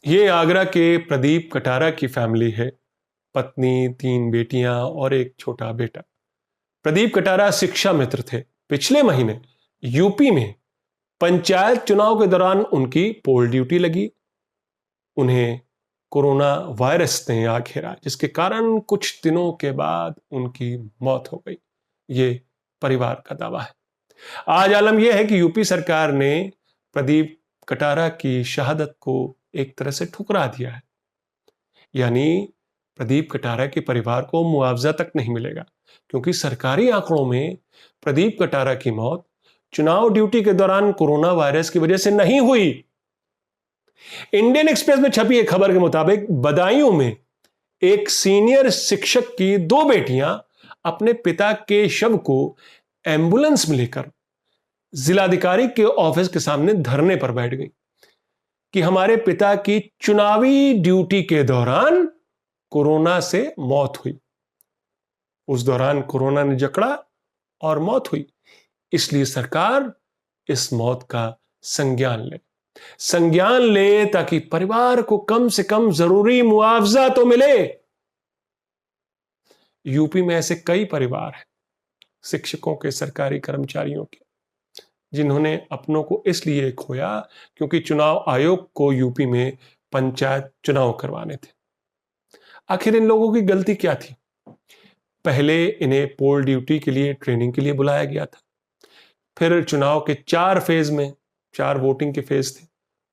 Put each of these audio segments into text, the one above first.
ये आगरा के प्रदीप कटारा की फैमिली है। पत्नी, 3 बेटियां और एक छोटा बेटा। प्रदीप कटारा शिक्षा मित्र थे। पिछले महीने यूपी में पंचायत चुनाव के दौरान उनकी पोल ड्यूटी लगी। उन्हें कोरोना वायरस ने आ घेरा, जिसके कारण कुछ दिनों के बाद उनकी मौत हो गई। ये परिवार का दावा है। आज आलम यह है कि यूपी सरकार ने प्रदीप कटारा की शहादत को एक तरह से ठुकरा दिया है। यानी प्रदीप कटारा के परिवार को मुआवजा तक नहीं मिलेगा, क्योंकि सरकारी आंकड़ों में प्रदीप कटारा की मौत चुनाव ड्यूटी के दौरान कोरोना वायरस की वजह से नहीं हुई। इंडियन एक्सप्रेस में छपी एक खबर के मुताबिक बदायूं में एक सीनियर शिक्षक की 2 बेटियां अपने पिता के शव को एम्बुलेंस में लेकर जिलाधिकारी के ऑफिस के सामने धरने पर बैठ गई कि हमारे पिता की चुनावी ड्यूटी के दौरान कोरोना से मौत हुई। उस दौरान कोरोना ने जकड़ा और मौत हुई, इसलिए सरकार इस मौत का संज्ञान ले ताकि परिवार को कम से कम जरूरी मुआवजा तो मिले। यूपी में ऐसे कई परिवार हैं, शिक्षकों के, सरकारी कर्मचारियों के, जिन्होंने अपनों को इसलिए खोया क्योंकि चुनाव आयोग को यूपी में पंचायत चुनाव करवाने थे। आखिर इन लोगों की गलती क्या थी? पहले इन्हें पोल ड्यूटी के लिए ट्रेनिंग के लिए बुलाया गया था। फिर चुनाव के 4 फेज में 4 वोटिंग के फेज थे,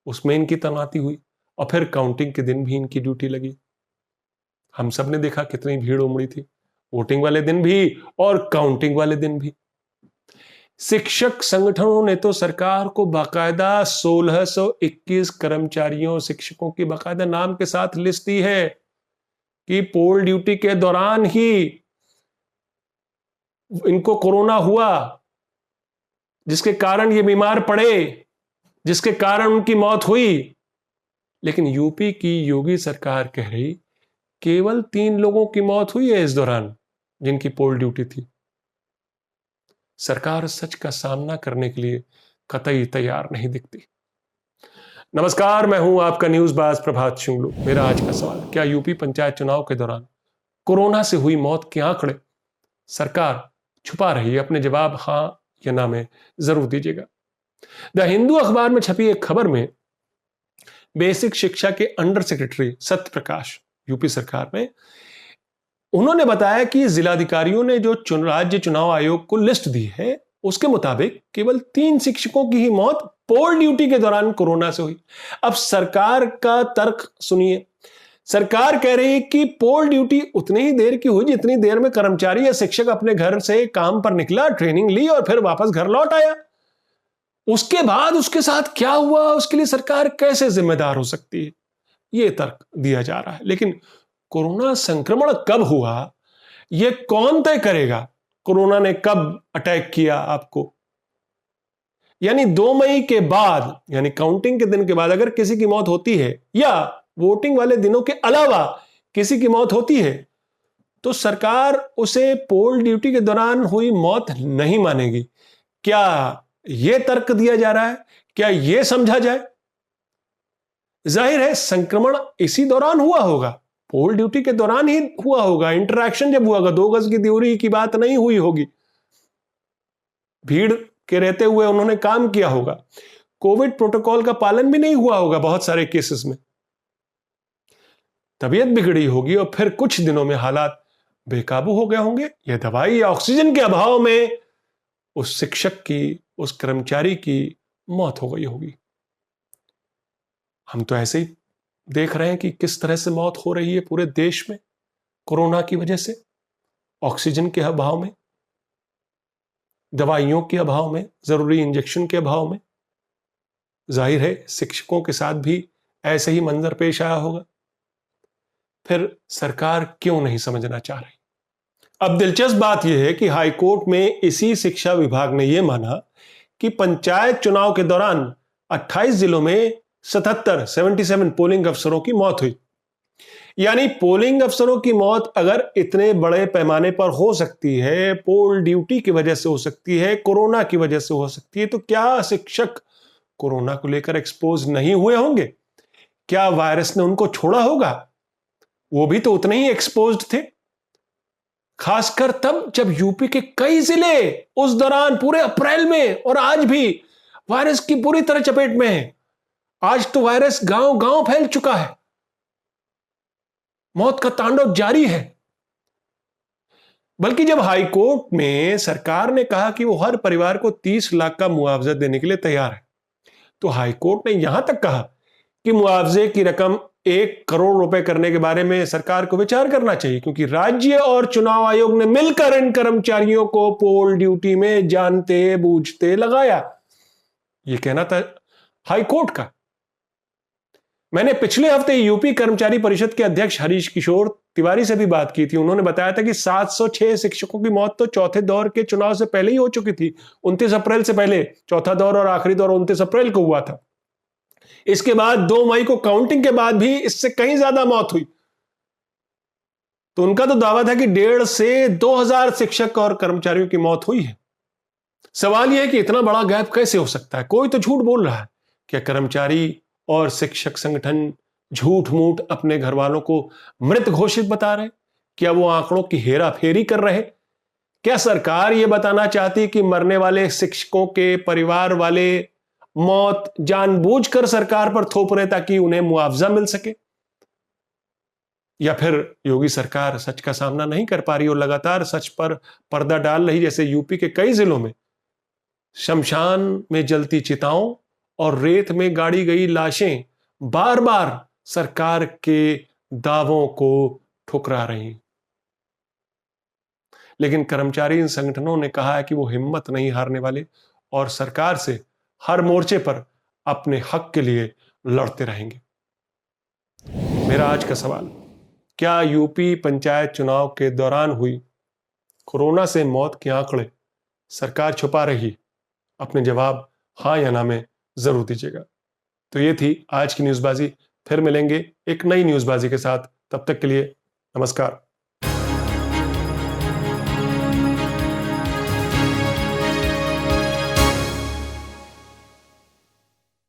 उसमें इनकी तैनाती हुई और फिर काउंटिंग के दिन भी इनकी ड्यूटी लगी। हम सब ने देखा कितनी भीड़ उमड़ी थी, वोटिंग वाले दिन भी और काउंटिंग वाले दिन भी। शिक्षक संगठनों ने तो सरकार को बाकायदा 1621 कर्मचारियों, शिक्षकों की बाकायदा नाम के साथ लिस्ट दी है कि पोल ड्यूटी के दौरान ही इनको कोरोना हुआ, जिसके कारण ये बीमार पड़े, जिसके कारण उनकी मौत हुई। लेकिन यूपी की योगी सरकार कह रही केवल 3 लोगों की मौत हुई है इस दौरान जिनकी पोल ड्यूटी थी। सरकार सच का सामना करने के लिए कतई तैयार नहीं दिखती। नमस्कार, मैं हूं आपका न्यूज बाज प्रभात शुंगलू। मेरा आज का सवाल, क्या यूपी पंचायत चुनाव के दौरान कोरोना से हुई मौत के आंकड़े सरकार छुपा रही है? अपने जवाब हां या ना में जरूर दीजिएगा। द हिंदू अखबार में छपी एक खबर में बेसिक शिक्षा के under secretary Satya Prakash, UP सरकार में, उन्होंने बताया कि जिलाधिकारियों ने जो राज्य चुनाव आयोग को लिस्ट दी है उसके मुताबिक केवल 3 शिक्षकों की ही मौत पोल ड्यूटी के दौरान कोरोना से हुई। अब सरकार का तर्क सुनिए। सरकार कह रही है कि पोल ड्यूटी उतनी ही देर की हुई जितनी देर में कर्मचारी या शिक्षक अपने घर से काम पर निकला, ट्रेनिंग ली और फिर वापस घर लौट आया। उसके बाद उसके साथ क्या हुआ उसके लिए सरकार कैसे जिम्मेदार हो सकती है, यह तर्क दिया जा रहा है। लेकिन कोरोना संक्रमण कब हुआ यह कौन तय करेगा? कोरोना ने कब अटैक किया आपको? यानी 2 मई के बाद, यानी काउंटिंग के दिन के बाद अगर किसी की मौत होती है या वोटिंग वाले दिनों के अलावा किसी की मौत होती है तो सरकार उसे पोल ड्यूटी के दौरान हुई मौत नहीं मानेगी। क्या यह तर्क दिया जा रहा है? क्या यह समझा जाए? जाहिर है संक्रमण इसी दौरान हुआ होगा, पोल ड्यूटी के दौरान ही हुआ होगा। इंटरैक्शन जब हुआ होगा, 2 गज की दूरी की बात नहीं हुई होगी। भीड़ के रहते हुए उन्होंने काम किया होगा। कोविड प्रोटोकॉल का पालन भी नहीं हुआ होगा बहुत सारे केसेस में। तबीयत बिगड़ी होगी और फिर कुछ दिनों में हालात बेकाबू हो गए होंगे, या दवाई या ऑक्सीजन के अभाव में उस शिक्षक की, उस कर्मचारी की मौत हो गई होगी। हम तो ऐसे ही देख रहे हैं कि किस तरह से मौत हो रही है पूरे देश में कोरोना की वजह से, ऑक्सीजन के अभाव में, दवाइयों के अभाव में, जरूरी इंजेक्शन के अभाव में। जाहिर है शिक्षकों के साथ भी ऐसे ही मंजर पेश आया होगा। फिर सरकार क्यों नहीं समझना चाह रही? अब दिलचस्प बात यह है कि हाईकोर्ट में इसी शिक्षा विभाग ने यह माना कि पंचायत चुनाव के दौरान 28 जिलों में 77 पोलिंग अफसरों की मौत हुई। यानी पोलिंग अफसरों की मौत अगर इतने बड़े पैमाने पर हो सकती है, पोल ड्यूटी की वजह से हो सकती है, कोरोना की वजह से हो सकती है, तो क्या शिक्षक कोरोना को लेकर एक्सपोज नहीं हुए होंगे? क्या वायरस ने उनको छोड़ा होगा? वो भी तो उतने ही एक्सपोज्ड थे, खासकर तब जब यूपी के कई जिले उस दौरान पूरे अप्रैल में और आज भी वायरस की बुरी तरह चपेट में है। आज तो वायरस गांव गांव फैल चुका है, मौत का तांडव जारी है। बल्कि जब हाईकोर्ट में सरकार ने कहा कि वो हर परिवार को 30 लाख का मुआवजा देने के लिए तैयार है, तो हाईकोर्ट ने यहां तक कहा कि मुआवजे की रकम 1 करोड़ रुपए करने के बारे में सरकार को विचार करना चाहिए, क्योंकि राज्य और चुनाव आयोग ने मिलकर इन कर्मचारियों को पोल ड्यूटी में जानते बूझते लगाया। यह कहना था हाईकोर्ट का। मैंने पिछले हफ्ते यूपी कर्मचारी परिषद के अध्यक्ष हरीश किशोर तिवारी से भी बात की थी। उन्होंने बताया था कि 706 शिक्षकों की मौत तो चौथे दौर के चुनाव से पहले ही हो चुकी थी। 29 अप्रैल से पहले चौथा दौर और आखिरी दौर 29 अप्रैल को हुआ था। इसके बाद 2 मई को काउंटिंग के बाद भी इससे कहीं ज्यादा मौत हुई। तो उनका तो दावा था कि 1.5 से 2,000 शिक्षक और कर्मचारियों की मौत हुई है। सवाल यह है कि इतना बड़ा गैप कैसे हो सकता है? कोई तो झूठ बोल रहा है। क्या कर्मचारी और शिक्षक संगठन झूठ मूठ अपने घर वालों को मृत घोषित बता रहे? क्या वो आंकड़ों की हेराफेरी कर रहे? क्या सरकार यह बताना चाहती कि मरने वाले शिक्षकों के परिवार वाले मौत जानबूझकर सरकार पर थोप रहे ताकि उन्हें मुआवजा मिल सके? या फिर योगी सरकार सच का सामना नहीं कर पा रही और लगातार सच पर पर्दा डाल रही, जैसे यूपी के कई जिलों में शमशान में जलती चिताओं और रेत में गाड़ी गई लाशें बार बार सरकार के दावों को ठुकरा रही। लेकिन कर्मचारी इन संगठनों ने कहा है कि वो हिम्मत नहीं हारने वाले और सरकार से हर मोर्चे पर अपने हक के लिए लड़ते रहेंगे। मेरा आज का सवाल, क्या यूपी पंचायत चुनाव के दौरान हुई कोरोना से मौत के आंकड़े सरकार छुपा रही? अपने जवाब हां या ना में जरूर दीजिएगा। तो ये थी आज की न्यूज़बाजी। फिर मिलेंगे एक नई न्यूज़बाजी के साथ। तब तक के लिए नमस्कार।